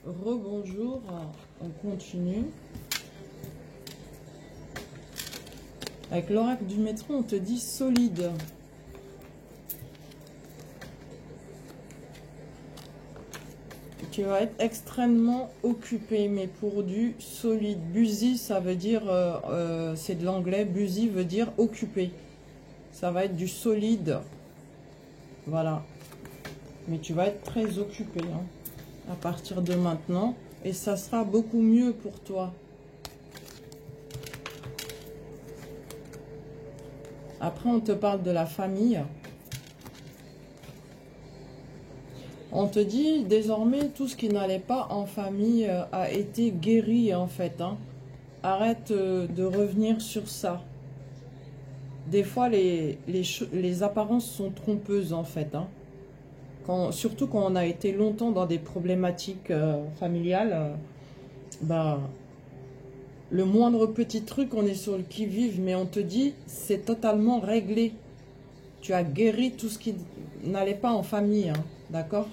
Rebonjour, on continue. Avec l'oracle du maître, on te dit solide. Tu vas être extrêmement occupé, mais pour du solide. Busy, ça veut dire, c'est de l'anglais, busy veut dire occupé. Ça va être du solide. Voilà. Mais tu vas être très occupé hein, à partir de maintenant. Et ça sera beaucoup mieux pour toi. Après, on te parle de la famille. On te dit, désormais, tout ce qui n'allait pas en famille a été guéri, en fait. Hein. Arrête de revenir sur ça. Des fois, les apparences sont trompeuses, en fait. Hein. Surtout quand on a été longtemps dans des problématiques familiales, bah, le moindre petit truc, on est sur le qui-vive, mais on te dit, c'est totalement réglé. Tu as guéri tout ce qui n'allait pas en famille, hein, d'accord?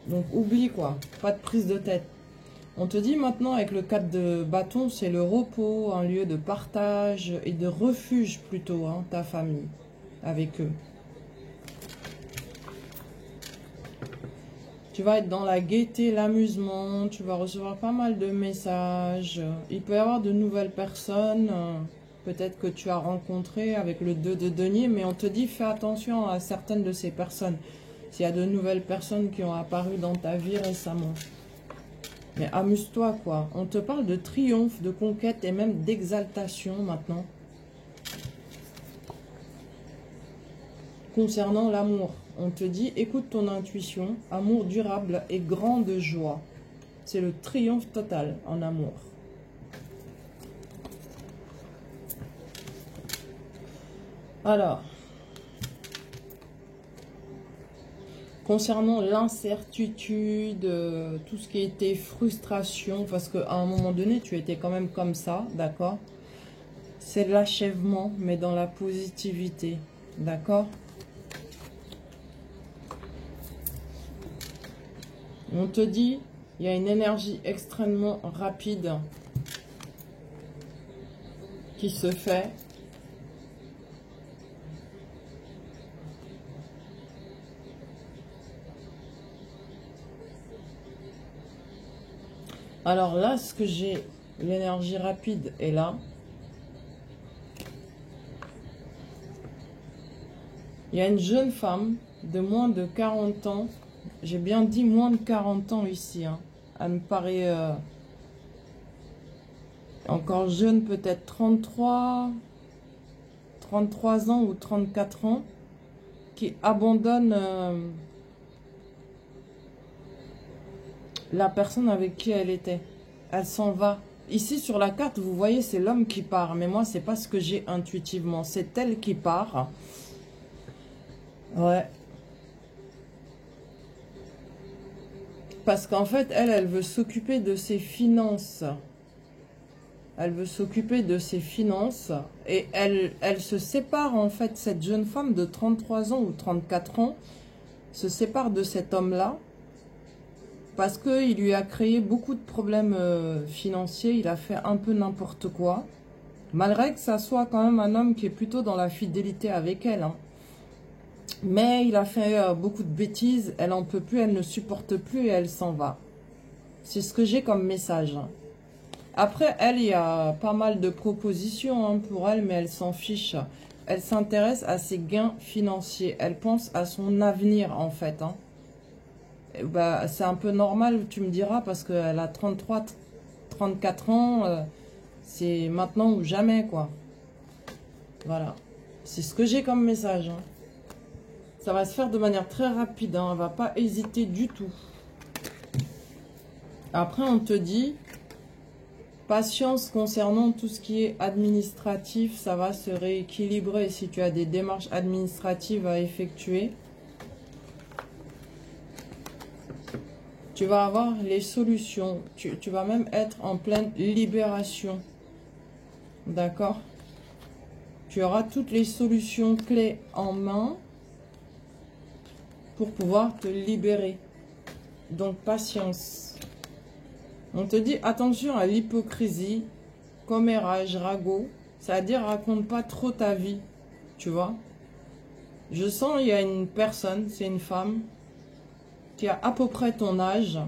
Donc, oublie quoi, pas de prise de tête. On te dit maintenant, avec le 4 de bâton, c'est le repos, un lieu de partage et de refuge plutôt, hein, ta famille, avec eux. Tu vas être dans la gaieté, l'amusement, tu vas recevoir pas mal de messages. Il peut y avoir de nouvelles personnes, peut-être que tu as rencontré avec le 2 de denier, mais on te dit fais attention à certaines de ces personnes. S'il y a de nouvelles personnes qui ont apparu dans ta vie récemment. Mais amuse-toi quoi. On te parle de triomphe, de conquête et même d'exaltation maintenant. Concernant l'amour, on te dit, écoute ton intuition, amour durable et grande joie. C'est le triomphe total en amour. Alors, concernant l'incertitude, tout ce qui était frustration, parce qu'à un moment donné, tu étais quand même comme ça, d'accord? C'est l'achèvement, mais dans la positivité, d'accord? On te dit, il y a une énergie extrêmement rapide qui se fait. Alors là, ce que j'ai, l'énergie rapide est là. Il y a une jeune femme de moins de 40 ans. J'ai bien dit moins de 40 ans ici. Hein. Elle me paraît encore jeune, peut-être 33 ans ou 34 ans, qui abandonne la personne avec qui elle était. Elle s'en va. Ici, sur la carte, vous voyez, c'est l'homme qui part. Mais moi, c'est pas ce que j'ai intuitivement. C'est elle qui part. Ouais. Parce qu'en fait, elle veut s'occuper de ses finances. Elle veut s'occuper de ses finances. Et elle se sépare, en fait, cette jeune femme de 33 ans ou 34 ans, se sépare de cet homme-là. Parce qu'il lui a créé beaucoup de problèmes financiers. Il a fait un peu n'importe quoi. Malgré que ça soit quand même un homme qui est plutôt dans la fidélité avec elle. Hein. Mais il a fait beaucoup de bêtises. Elle en peut plus, elle ne supporte plus et elle s'en va. C'est ce que j'ai comme message. Après, elle, il y a pas mal de propositions hein, pour elle, mais elle s'en fiche. Elle s'intéresse à ses gains financiers. Elle pense à son avenir, en fait. Hein. Bah, c'est un peu normal, tu me diras, parce qu'elle a 33, 34 ans. C'est maintenant ou jamais, quoi. Voilà. C'est ce que j'ai comme message. Hein. Ça va se faire de manière très rapide. Hein. On ne va pas hésiter du tout. Après, on te dit, patience concernant tout ce qui est administratif. Ça va se rééquilibrer si tu as des démarches administratives à effectuer. Tu vas avoir les solutions. Tu vas même être en pleine libération. D'accord? Tu auras toutes les solutions clés en main pour pouvoir te libérer. Donc, patience. On te dit attention à l'hypocrisie, commérage, ragot. C'est-à-dire, raconte pas trop ta vie. Tu vois? Je sens il y a une personne, c'est une femme, qui a à peu près ton âge.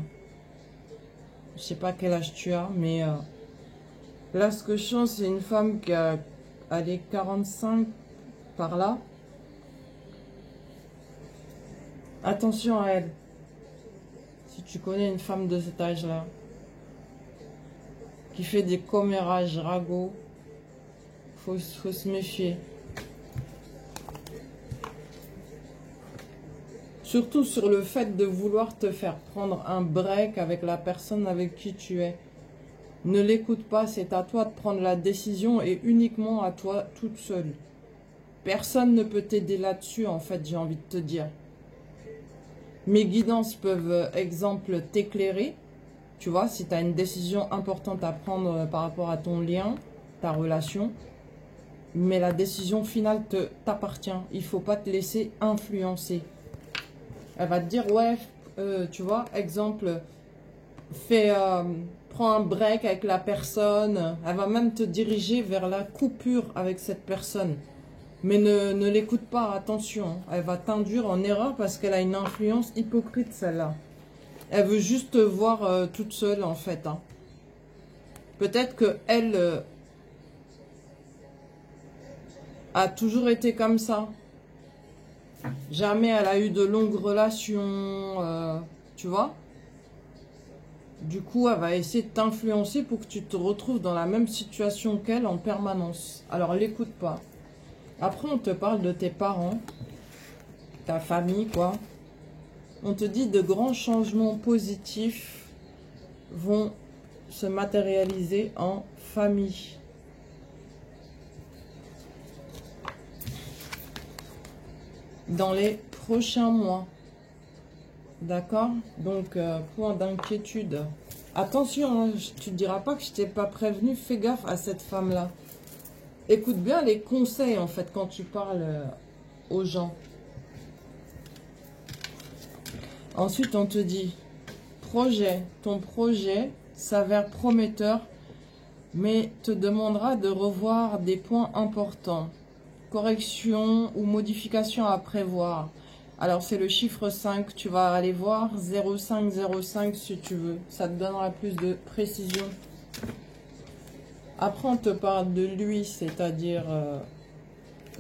Je sais pas quel âge tu as, mais là, ce que je sens, c'est une femme qui a, allez, 45 par là. Attention à elle. Si tu connais une femme de cet âge-là, qui fait des commérages, ragots, faut se méfier. Surtout sur le fait de vouloir te faire prendre un break avec la personne avec qui tu es. Ne l'écoute pas, c'est à toi de prendre la décision et uniquement à toi toute seule. Personne ne peut t'aider là-dessus, en fait, j'ai envie de te dire. Mes guidances peuvent, exemple, t'éclairer. Tu vois, si tu as une décision importante à prendre par rapport à ton lien, ta relation. Mais la décision finale t'appartient. Il ne faut pas te laisser influencer. Elle va te dire, ouais, tu vois, exemple, prends un break avec la personne. Elle va même te diriger vers la coupure avec cette personne. Mais ne l'écoute pas, attention. Elle va t'induire en erreur parce qu'elle a une influence hypocrite, celle-là. Elle veut juste te voir toute seule, en fait. Hein. Peut-être qu'elle a toujours été comme ça. Jamais elle a eu de longues relations, tu vois. Du coup, elle va essayer de t'influencer pour que tu te retrouves dans la même situation qu'elle en permanence. Alors, l'écoute pas. Après, on te parle de tes parents, ta famille, quoi. On te dit de grands changements positifs vont se matérialiser en famille. Dans les prochains mois. D'accord? Donc, point d'inquiétude. Attention, hein, tu ne diras pas que je t'ai pas prévenu. Fais gaffe à cette femme-là. Écoute bien les conseils, en fait, quand tu parles aux gens. Ensuite, on te dit, ton projet s'avère prometteur, mais te demandera de revoir des points importants. Correction ou modification à prévoir. Alors, c'est le chiffre 5. Tu vas aller voir 0505 si tu veux. Ça te donnera plus de précision. Après, on te parle de lui, c'est-à-dire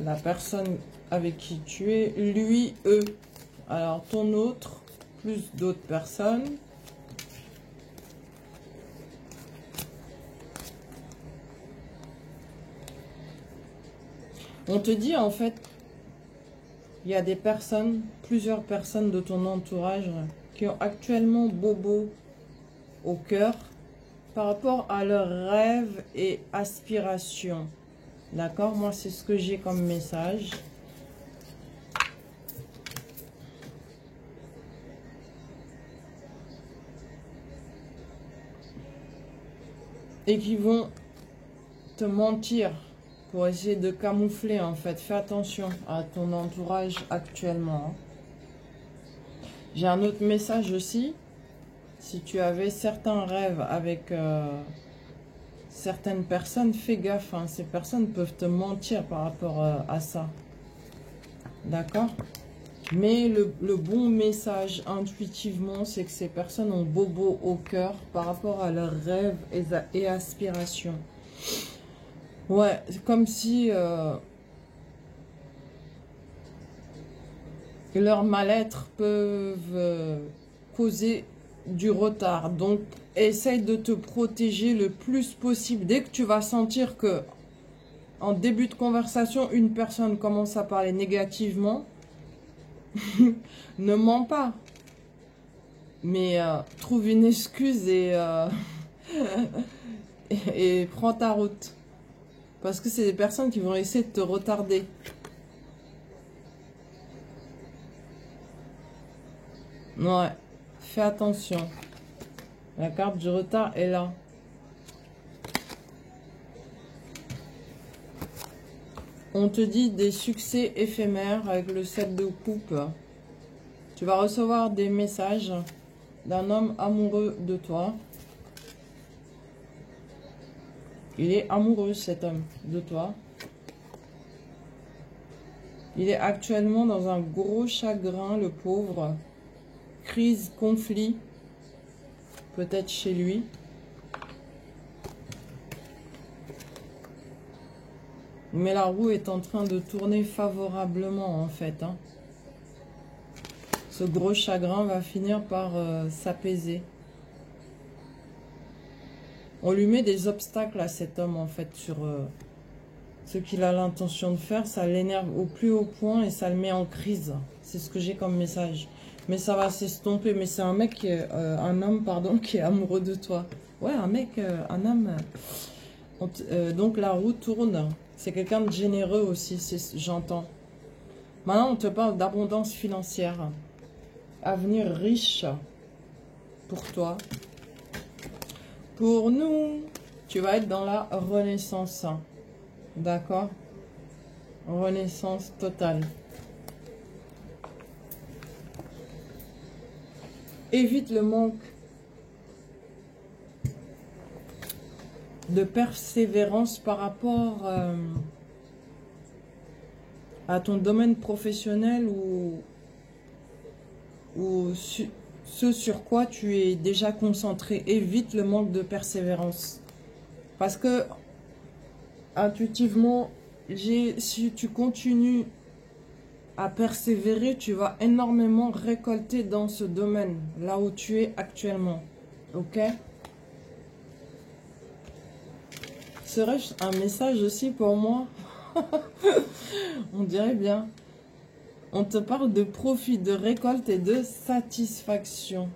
la personne avec qui tu es. Lui, eux. Alors, ton autre, plus d'autres personnes. On te dit, en fait, il y a des personnes, plusieurs personnes de ton entourage qui ont actuellement bobo au cœur par rapport à leurs rêves et aspirations. D'accord? Moi, c'est ce que j'ai comme message. Et qui vont te mentir pour essayer de camoufler, en fait. Fais attention à ton entourage actuellement. J'ai un autre message aussi. Si tu avais certains rêves avec certaines personnes, fais gaffe. Hein. Ces personnes peuvent te mentir par rapport à ça. D'accord? Mais le bon message intuitivement, c'est que ces personnes ont bobo au cœur par rapport à leurs rêves et aspirations. Ouais, c'est comme si leur mal-être peuvent causer du retard. Donc, essaye de te protéger le plus possible. Dès que tu vas sentir que en début de conversation, une personne commence à parler négativement, ne mens pas. Mais trouve une excuse et prends ta route. Parce que c'est des personnes qui vont essayer de te retarder. Ouais, fais attention. La carte du retard est là. On te dit des succès éphémères avec le 7 de coupe. Tu vas recevoir des messages d'un homme amoureux de toi. Il est amoureux, cet homme, de toi. Il est actuellement dans un gros chagrin, le pauvre. Crise, conflit, peut-être chez lui. Mais la roue est en train de tourner favorablement, en fait. Hein. Ce gros chagrin va finir par s'apaiser. On lui met des obstacles à cet homme, en fait, sur ce qu'il a l'intention de faire. Ça l'énerve au plus haut point et ça le met en crise. C'est ce que j'ai comme message. Mais ça va s'estomper. Mais c'est un mec, un homme, pardon, qui est amoureux de toi. Ouais, un mec, un homme. Donc la roue tourne. C'est quelqu'un de généreux aussi, j'entends. Maintenant, on te parle d'abondance financière. Avenir riche pour toi. Pour nous, tu vas être dans la renaissance. D'accord? Renaissance totale. Évite le manque de persévérance par rapport à ton domaine professionnel ou ce sur quoi tu es déjà concentré. Évite le manque de persévérance. Parce que, intuitivement, si tu continues à persévérer, tu vas énormément récolter dans ce domaine, là où tu es actuellement. Ok? Serait-ce un message aussi pour moi? On dirait bien. On te parle de profit, de récolte et de satisfaction.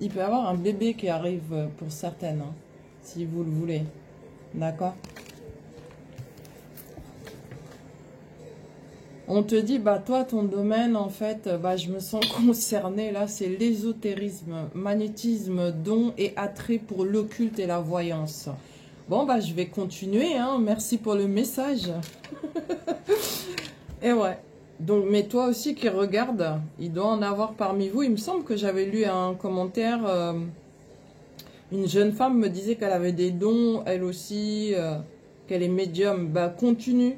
Il peut y avoir un bébé qui arrive pour certaines, hein, si vous le voulez. D'accord? On te dit, bah toi, ton domaine, en fait, bah je me sens concernée. Là, c'est l'ésotérisme, magnétisme, don et attrait pour l'occulte et la voyance. Bon, bah je vais continuer, hein. Merci pour le message. Et ouais. Donc, mais toi aussi qui regarde, il doit en avoir parmi vous. Il me semble que j'avais lu un commentaire. Une jeune femme me disait qu'elle avait des dons, elle aussi, qu'elle est médium. Bah, continue.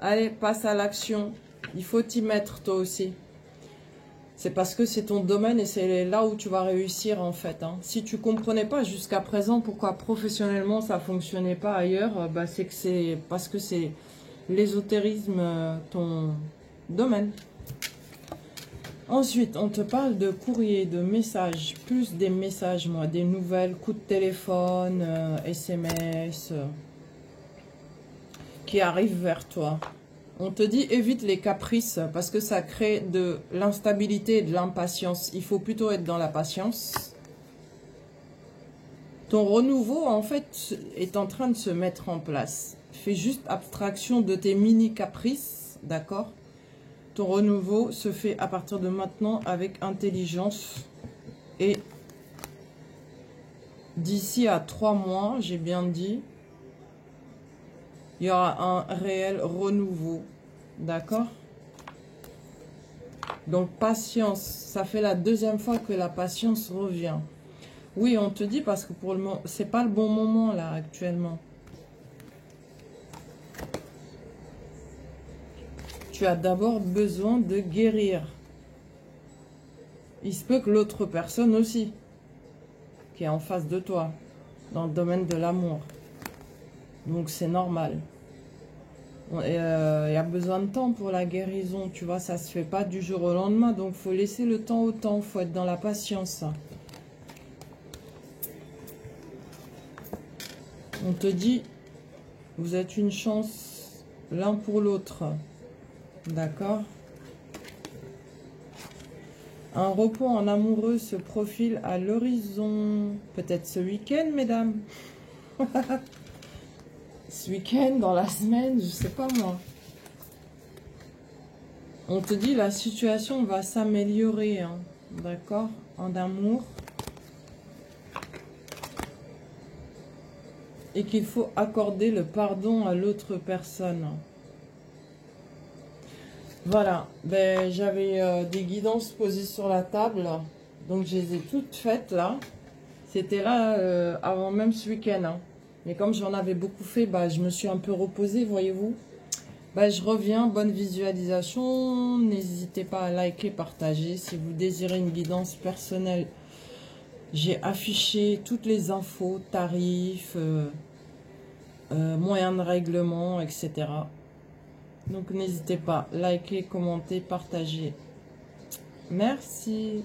Allez, passe à l'action. Il faut t'y mettre, toi aussi. C'est parce que c'est ton domaine et c'est là où tu vas réussir, en fait. Hein. Si tu comprenais pas jusqu'à présent pourquoi professionnellement ça fonctionnait pas ailleurs, bah, c'est que c'est parce que c'est l'ésotérisme, ton domaine. Ensuite, on te parle de courrier, de messages, plus des messages, moi, des nouvelles, coups de téléphone, SMS, qui arrivent vers toi. On te dit évite les caprices parce que ça crée de l'instabilité et de l'impatience. Il faut plutôt être dans la patience. Ton renouveau, en fait, est en train de se mettre en place. Fais juste abstraction de tes mini caprices, d'accord? Ton renouveau se fait à partir de maintenant avec intelligence. Et d'ici à 3 mois, j'ai bien dit, il y aura un réel renouveau. D'accord? Donc, patience. Ça fait la deuxième fois que la patience revient. Oui, on te dit parce que pour le moment, c'est pas le bon moment là, actuellement. Tu as d'abord besoin de guérir. Il se peut que l'autre personne aussi, qui est en face de toi, dans le domaine de l'amour. Donc, c'est normal. Il y a besoin de temps pour la guérison, tu vois, ça se fait pas du jour au lendemain, donc faut laisser le temps au temps, faut être dans la patience. On te dit, vous êtes une chance l'un pour l'autre, d'accord? Un repos en amoureux se profile à l'horizon, peut-être ce week-end, mesdames. Ce week-end, dans la semaine, je sais pas moi. On te dit la situation va s'améliorer, hein, d'accord, en amour. Et qu'il faut accorder le pardon à l'autre personne. Voilà, ben, j'avais des guidances posées sur la table. Donc, je les ai toutes faites là. C'était là avant même ce week-end. Hein. Mais comme j'en avais beaucoup fait, bah, je me suis un peu reposée, voyez-vous. Bah, je reviens, bonne visualisation. N'hésitez pas à liker, partager. Si vous désirez une guidance personnelle, j'ai affiché toutes les infos, tarifs, moyens de règlement, etc. Donc n'hésitez pas, liker, commenter, partager. Merci.